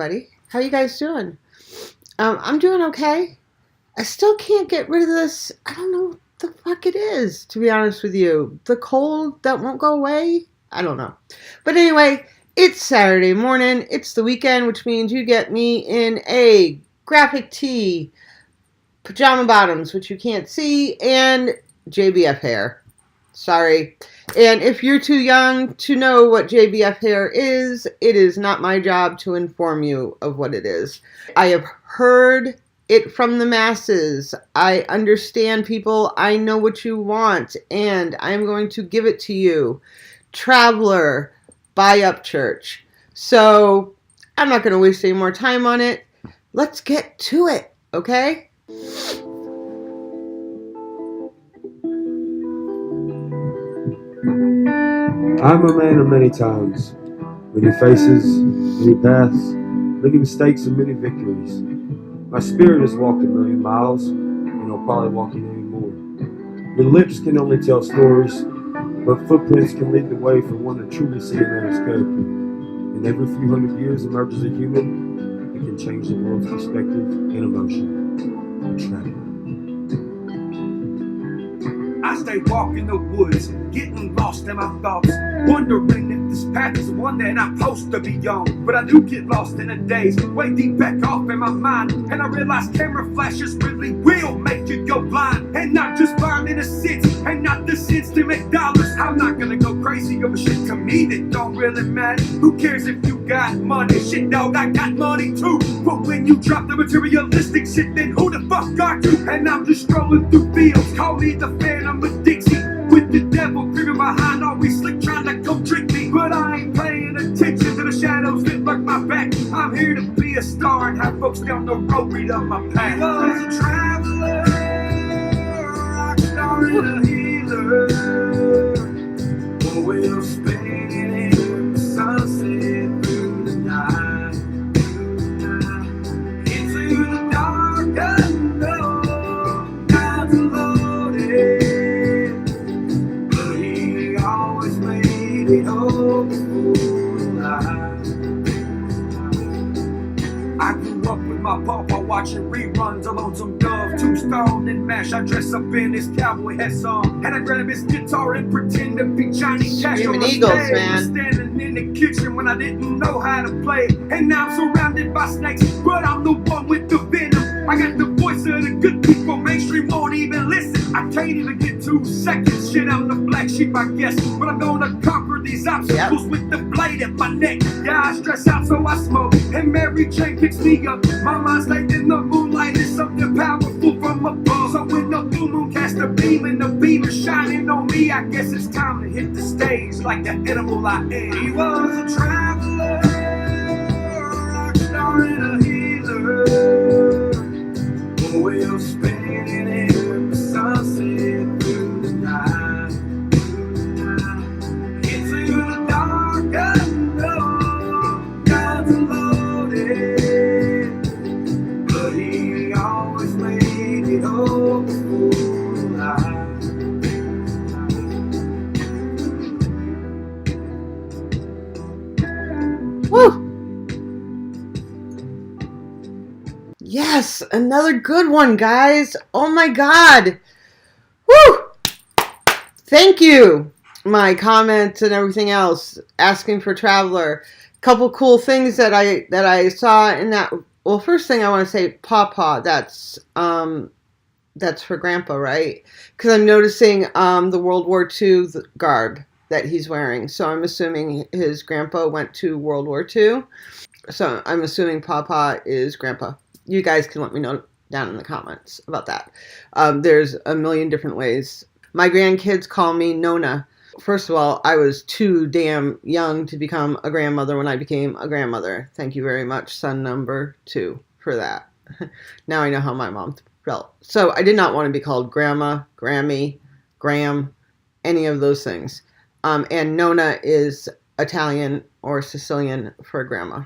everybody. How you guys doing? I'm doing okay. I still can't get rid of this. I don't know what the fuck it is, to be honest with you. The cold that won't go away? I don't know. But anyway, it's Saturday morning. It's the weekend, which means you get me in a graphic tee, pajama bottoms, which you can't see, and JBF hair. Sorry. And if you're too young to know what JBF hair is, it is not my job to inform you of what it is. I have heard it from the masses. I understand people. I know what you want, and I'm going to give it to you. Traveler by Upchurch. So I'm not going to waste any more time on it. Let's get to it, okay? I'm a man of many times, many faces, many paths, many mistakes and many victories. My spirit has walked 1,000,000 miles, and I'll probably walk it any more. Your lips can only tell stories, but footprints can lead the way for one to truly see a man's character. And every few hundred years emerges a human that can change the world's perspective and emotion. A traveler. I stay walking the woods, getting lost in my thoughts, wondering if this path is the one that I'm supposed to be on. But I do get lost in the days, way deep back off in my mind, and I realize camera flashes really will make you go blind. And not just finding a sense, and not the sense to make dollars. I'm not gonna go crazy over shit to me that don't really matter. Who cares if you got money? Shit, dog, I got money too. But when you drop the materialistic shit, then who the fuck are you? And I'm just strolling through fields, call me the Phantom of Dixie, with the devil creeping behind, always slick trying to come trick me. But I ain't paying attention to the shadows that lurk my back. I'm here to be a star and have folks down the road read up my path. I was a traveler, rock star and a healer. Oh, we'll spin in the sunset through the night, into the dark unknown. God's loaded. I grew up with my papa watching reruns of Lonesome Dove, Tombstone and MASH. I dress up in his cowboy hat song, and I grab his guitar and pretend to be Johnny Cash on the stage. Standing in the kitchen when I didn't know how to play, and now I'm surrounded by snakes, but I'm the one with the venom. I got the voice of the good people, mainstream won't even listen. I can't even get 2 seconds. Shit, I'm the black sheep, I guess, but I'm gonna conquer these obstacles with the blade at my neck. Yeah, I stress out so I smoke, and Mary Jane picks me up. My mind's like in the moonlight, is something powerful from above. So when the blue moon casts a beam and the beam is shining on me, I guess it's time to hit the stage like the animal I am. He was a traveler, rock star and a healer. We'll spin in the sunset through the night, into the dark unknown. God's loaded, but he always made it all before I. Woo! Yes, another good one, guys. Oh my God. Woo! Thank you. My comments and everything else, asking for Traveler. Couple cool things that I saw in that. Well, first thing I want to say, Pawpaw. That's for Grandpa, right? Because I'm noticing the World War II garb that he's wearing. So I'm assuming his grandpa went to World War II. So I'm assuming Pawpaw is Grandpa. You guys can let me know down in the comments about that. There's a million different ways. My grandkids call me Nona. First of all, I was too damn young to become a grandmother when I became a grandmother. Thank you very much, son number 2, for that. Now I know how my mom felt. So I did not want to be called Grandma, Grammy, Graham, any of those things. And Nona is Italian or Sicilian for grandma.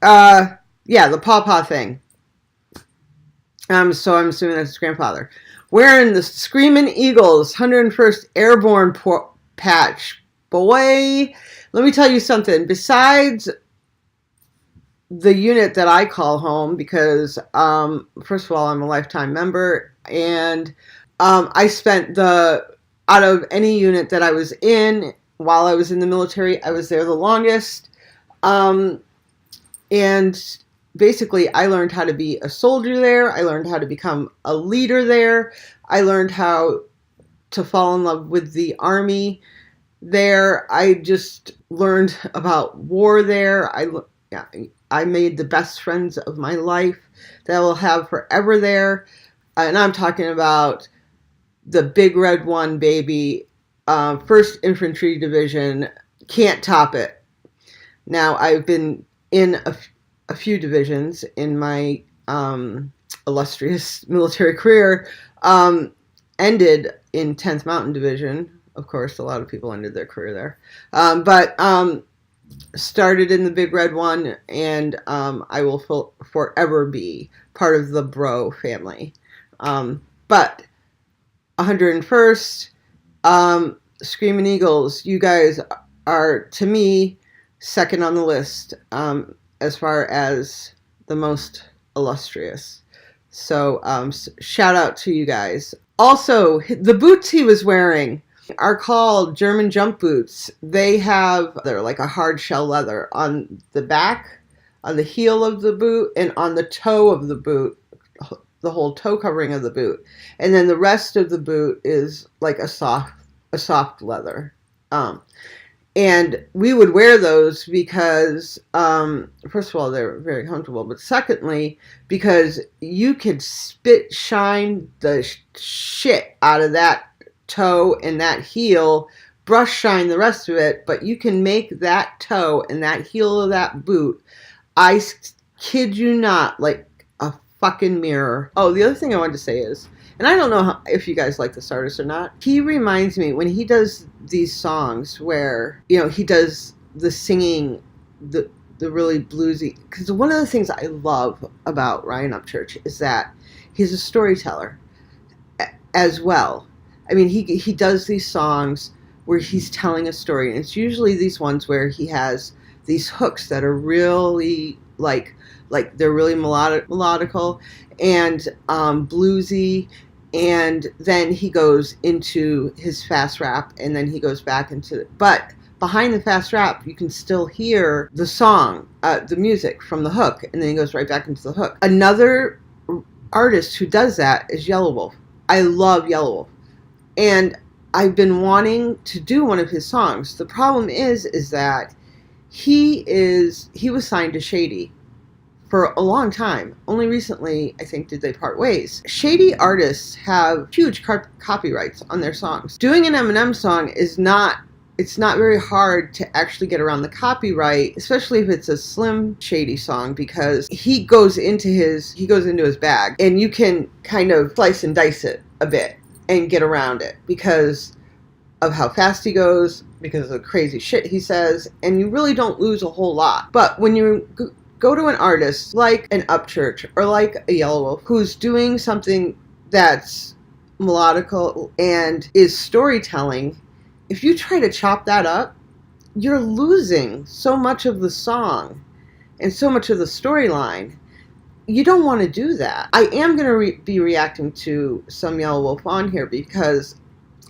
Yeah, the Pawpaw thing. So I'm assuming that's his grandfather. Wearing the Screaming Eagles 101st Airborne patch. Boy, let me tell you something. Besides the unit that I call home because, first of all, I'm a lifetime member, and I spent out of any unit that I was in while I was in the military, I was there the longest. And basically, I learned how to be a soldier there. I learned how to become a leader there. I learned how to fall in love with the Army there. I just learned about war there. I made the best friends of my life that I will have forever there. And I'm talking about the Big Red One, baby. 1st Infantry Division. Can't top it. Now, I've been in a few divisions in my illustrious military career. Ended in 10th Mountain Division. Of course, a lot of people ended their career there. But started in the Big Red One, and I will forever be part of the bro family. But 101st, Screaming Eagles, you guys are, to me, second on the list as far as the most illustrious. So shout out to you guys. Also, the boots he was wearing are called German jump boots. They're like a hard shell leather on the back, on the heel of the boot, and on the toe of the boot, the whole toe covering of the boot. And then the rest of the boot is like a soft leather. And we would wear those because, first of all, they're very comfortable, but secondly, because you could shine the shit out of that toe and that heel, brush shine the rest of it, but you can make that toe and that heel of that boot, I kid you not, like a fucking mirror. Oh, the other thing I wanted to say is, and I don't know if you guys like this artist or not, he reminds me, when he does these songs where, he does the singing, the really bluesy, because one of the things I love about Ryan Upchurch is that he's a storyteller as well. I mean, he does these songs where he's telling a story, and it's usually these ones where he has these hooks that are really like they're really melodical and bluesy, and then he goes into his fast rap, and then he goes back into but behind the fast rap you can still hear the song, the music from the hook, and then he goes right back into the hook. Another artist who does that is Yellow Wolf. I love Yellow Wolf, and I've been wanting to do one of his songs. The problem is that he was signed to Shady for a long time. Only recently, I think, did they part ways. Shady artists have huge copyrights on their songs. Doing an Eminem song it's not very hard to actually get around the copyright, especially if it's a Slim Shady song, because he goes into his bag, and you can kind of slice and dice it a bit and get around it because of how fast he goes, because of the crazy shit he says, and you really don't lose a whole lot. But when you go to an artist like an Upchurch or like a Yellow Wolf who's doing something that's melodical and is storytelling, if you try to chop that up, you're losing so much of the song and so much of the storyline. You don't want to do that. I am going to be reacting to some Yellow Wolf on here because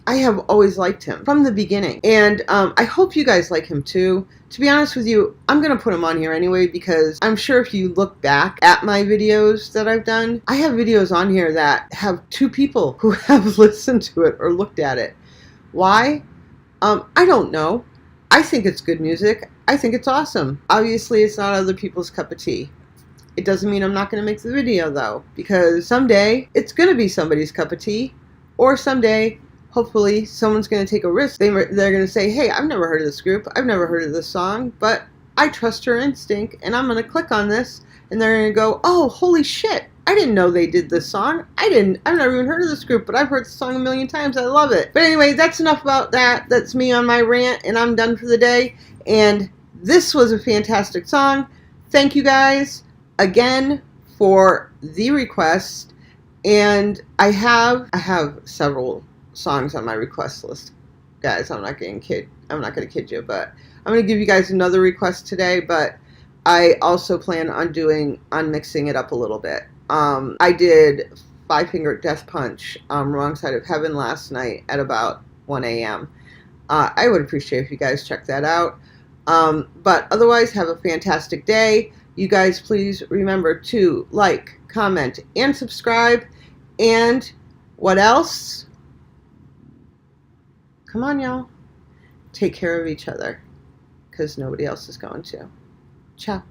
I have always liked him from the beginning. And I hope you guys like him too. To be honest with you, I'm going to put him on here anyway because I'm sure if you look back at my videos that I've done, I have videos on here that have 2 people who have listened to it or looked at it. Why? I don't know. I think it's good music. I think it's awesome. Obviously, it's not other people's cup of tea. It doesn't mean I'm not going to make the video, though, because someday it's going to be somebody's cup of tea, or someday, hopefully, someone's going to take a risk. They're going to say, hey, I've never heard of this group. I've never heard of this song, but I trust her instinct, and I'm going to click on this, and they're going to go, oh, holy shit. I didn't know they did this song. I've never even heard of this group, but I've heard the song a million times. I love it. But anyway, that's enough about that. That's me on my rant, and I'm done for the day. And this was a fantastic song. Thank you guys again for the request. And I have several songs on my request list. Guys, I'm not going to kid you, but I'm going to give you guys another request today, but I also plan on mixing it up a little bit. I did Five Finger Death Punch, Wrong Side of Heaven last night at about 1 a.m. I would appreciate if you guys check that out. But otherwise, have a fantastic day. You guys, please remember to like, comment, and subscribe. And what else? Come on, y'all. Take care of each other, because nobody else is going to. Ciao.